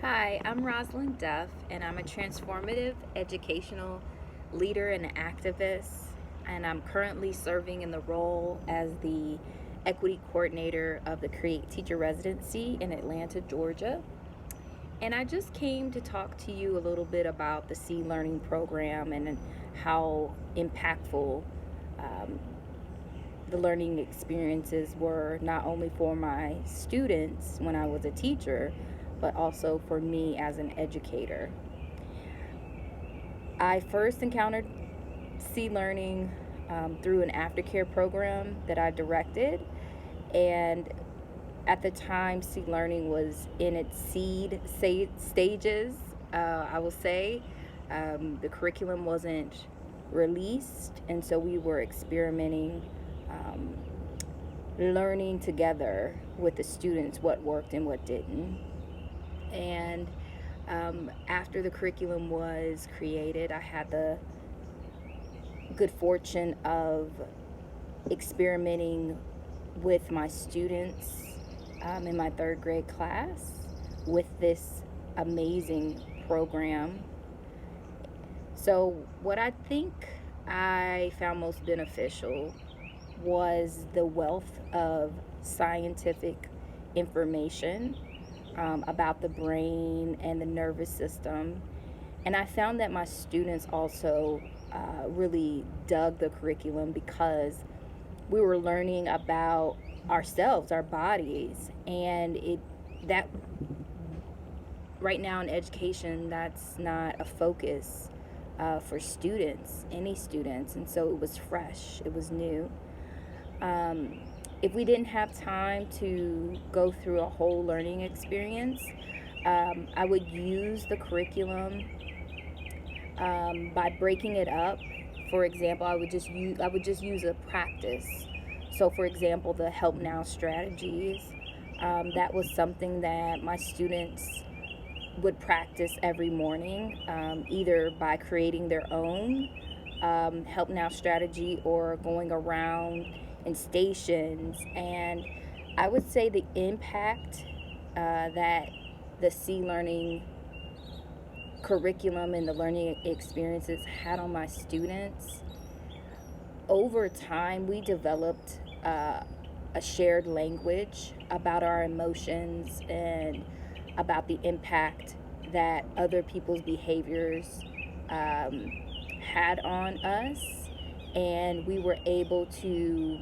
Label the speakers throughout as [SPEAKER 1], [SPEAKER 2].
[SPEAKER 1] Hi, I'm Rosalynn Duff, and I'm a transformative educational leader and activist. And I'm currently serving in the role as the equity coordinator of the Create Teacher Residency in Atlanta, Georgia. And I just came to talk to you a little bit about the C Learning program and how impactful the learning experiences were, not only for my students when I was a teacher, but also for me as an educator. I first encountered C Learning through an aftercare program that I directed, and at the time, C Learning was in its seed stages, I will say. The curriculum wasn't released, and so we were experimenting, learning together with the students what worked and what didn't. And after the curriculum was created, I had the good fortune of experimenting with my students in my third grade class with this amazing program. So, what I think I found most beneficial was the wealth of scientific information about the brain and the nervous system. And I found that my students also really dug the curriculum because we were learning about ourselves, our bodies, and that right now in education, that's not a focus for students, any students, and so it was fresh, it was new. If we didn't have time to go through a whole learning experience, I would use the curriculum by breaking it up. For example, I would just use a practice. So, for example, the help now strategies. That was something that my students would practice every morning, either by creating their own help now strategy or going around in stations. And I would say the impact that the C Learning curriculum and the learning experiences had on my students, over time we developed a shared language about our emotions and about the impact that other people's behaviors had on us, and we were able to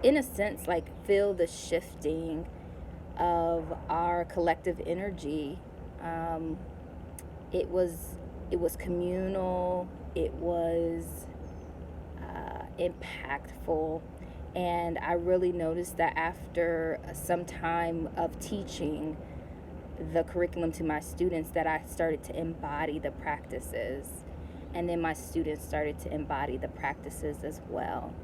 [SPEAKER 1] in a sense like feel the shifting of our collective energy. It was communal, it was impactful, and I really noticed that after some time of teaching the curriculum to my students that I started to embody the practices, and then my students started to embody the practices as well.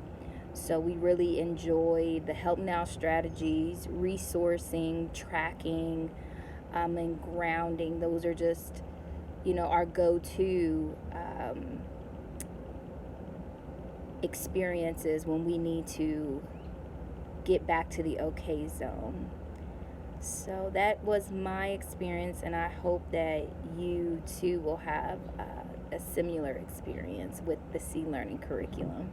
[SPEAKER 1] So we really enjoy the help now strategies, resourcing, tracking, and grounding. Those are just, our go-to experiences when we need to get back to the okay zone. So that was my experience, and I hope that you too will have a similar experience with the C Learning curriculum.